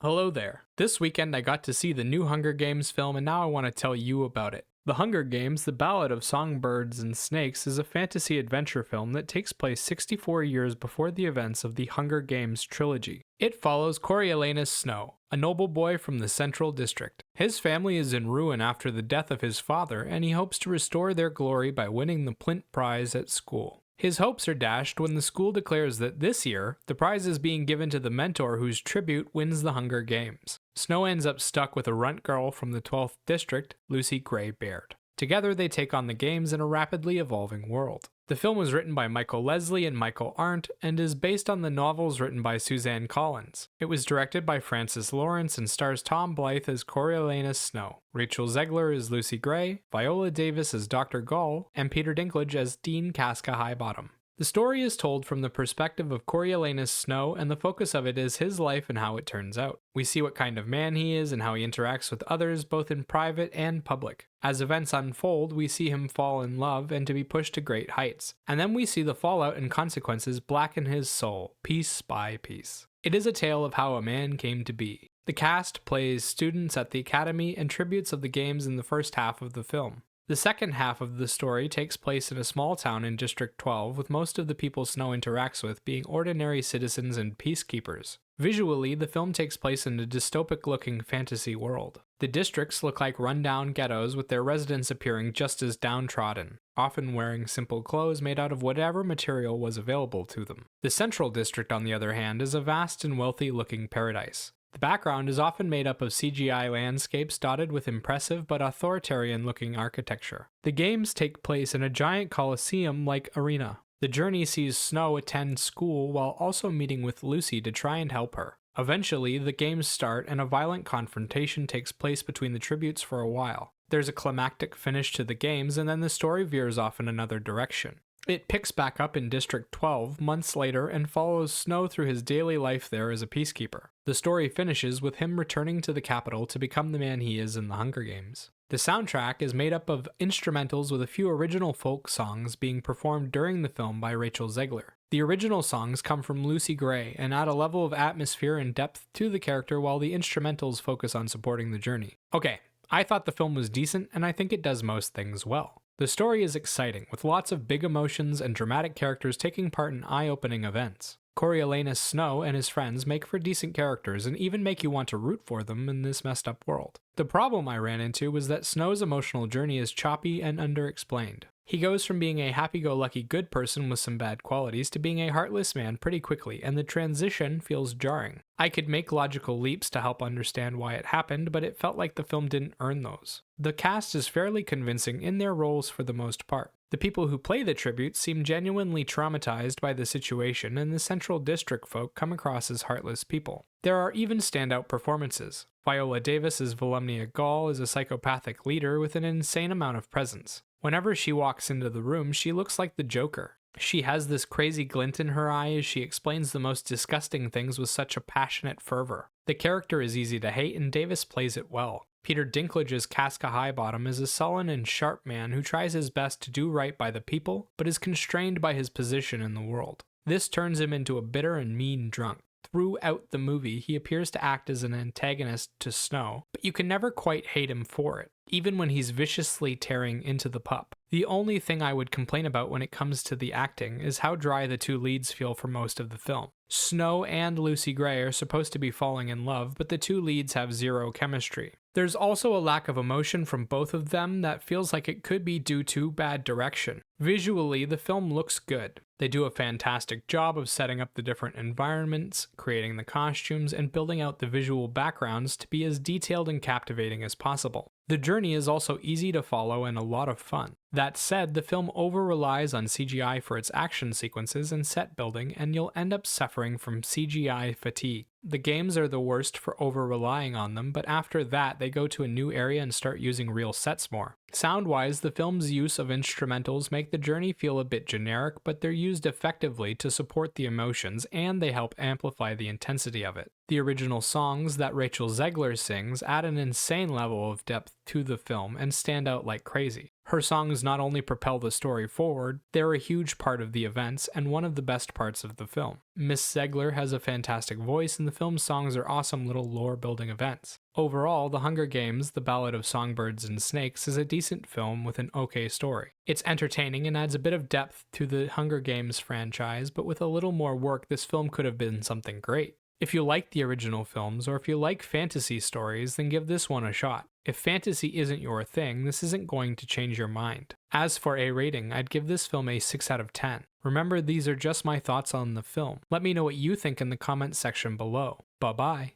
Hello there. This weekend I got to see the new Hunger Games film and now I want to tell you about it. The Hunger Games, The Ballad of Songbirds and Snakes is a fantasy adventure film that takes place 64 years before the events of the Hunger Games trilogy. It follows Coriolanus Snow, a noble boy from the Central District. His family is in ruin after the death of his father, and he hopes to restore their glory by winning the Plint Prize at school. His hopes are dashed when the school declares that this year, the prize is being given to the mentor whose tribute wins the Hunger Games. Snow ends up stuck with a runt girl from the 12th District, Lucy Gray Baird. Together they take on the games in a rapidly evolving world. The film was written by Michael Leslie and Michael Arndt and is based on the novels written by Suzanne Collins. It was directed by Francis Lawrence and stars Tom Blythe as Coriolanus Snow, Rachel Zegler as Lucy Gray, Viola Davis as Dr. Gall, and Peter Dinklage as Dean Casca Highbottom. The story is told from the perspective of Coriolanus Snow, and the focus of it is his life and how it turns out. We see what kind of man he is and how he interacts with others both in private and public. As events unfold, we see him fall in love and to be pushed to great heights. And then we see the fallout and consequences blacken his soul, piece by piece. It is a tale of how a man came to be. The cast plays students at the academy and tributes of the games in the first half of the film. The second half of the story takes place in a small town in District 12, with most of the people Snow interacts with being ordinary citizens and peacekeepers. Visually, the film takes place in a dystopic-looking fantasy world. The districts look like rundown ghettos, with their residents appearing just as downtrodden, often wearing simple clothes made out of whatever material was available to them. The Central District, on the other hand, is a vast and wealthy-looking paradise. The background is often made up of CGI landscapes dotted with impressive but authoritarian-looking architecture. The games take place in a giant coliseum-like arena. The journey sees Snow attend school while also meeting with Lucy to try and help her. Eventually, the games start and a violent confrontation takes place between the tributes for a while. There's a climactic finish to the games, and then the story veers off in another direction. It picks back up in District 12 months later and follows Snow through his daily life there as a peacekeeper. The story finishes with him returning to the capital to become the man he is in the Hunger Games. The soundtrack is made up of instrumentals with a few original folk songs being performed during the film by Rachel Zegler. The original songs come from Lucy Gray and add a level of atmosphere and depth to the character while the instrumentals focus on supporting the journey. Okay, I thought the film was decent and I think it does most things well. The story is exciting, with lots of big emotions and dramatic characters taking part in eye-opening events. Coriolanus Snow and his friends make for decent characters and even make you want to root for them in this messed up world. The problem I ran into was that Snow's emotional journey is choppy and underexplained. He goes from being a happy-go-lucky good person with some bad qualities to being a heartless man pretty quickly, and the transition feels jarring. I could make logical leaps to help understand why it happened, but it felt like the film didn't earn those. The cast is fairly convincing in their roles for the most part. The people who play the tributes seem genuinely traumatized by the situation, and the Central District folk come across as heartless people. There are even standout performances. Viola Davis as Volumnia Gall is a psychopathic leader with an insane amount of presence. Whenever she walks into the room, she looks like the Joker. She has this crazy glint in her eye as she explains the most disgusting things with such a passionate fervor. The character is easy to hate, and Davis plays it well. Peter Dinklage's Casca Highbottom is a sullen and sharp man who tries his best to do right by the people, but is constrained by his position in the world. This turns him into a bitter and mean drunk. Throughout the movie, he appears to act as an antagonist to Snow, but you can never quite hate him for it, even when he's viciously tearing into the pup. The only thing I would complain about when it comes to the acting is how dry the two leads feel for most of the film. Snow and Lucy Gray are supposed to be falling in love, but the two leads have zero chemistry. There's also a lack of emotion from both of them that feels like it could be due to bad direction. Visually, the film looks good. They do a fantastic job of setting up the different environments, creating the costumes, and building out the visual backgrounds to be as detailed and captivating as possible. The journey is also easy to follow and a lot of fun. That said, the film over-relies on CGI for its action sequences and set building, and you'll end up suffering from CGI fatigue. The games are the worst for over-relying on them, but after that, they go to a new area and start using real sets more. Sound-wise, the film's use of instrumentals make the journey feel a bit generic, but they're used effectively to support the emotions, and they help amplify the intensity of it. The original songs that Rachel Zegler sings add an insane level of depth to the film and stand out like crazy. Her songs not only propel the story forward, they're a huge part of the events and one of the best parts of the film. Miss Zegler has a fantastic voice, and the film's songs are awesome little lore-building events. Overall, The Hunger Games, The Ballad of Songbirds and Snakes is a decent film with an okay story. It's entertaining and adds a bit of depth to the Hunger Games franchise, but with a little more work, this film could have been something great. If you like the original films, or if you like fantasy stories, then give this one a shot. If fantasy isn't your thing, this isn't going to change your mind. As for a rating, I'd give this film a 6 out of 10. Remember, these are just my thoughts on the film. Let me know what you think in the comments section below. Bye-bye.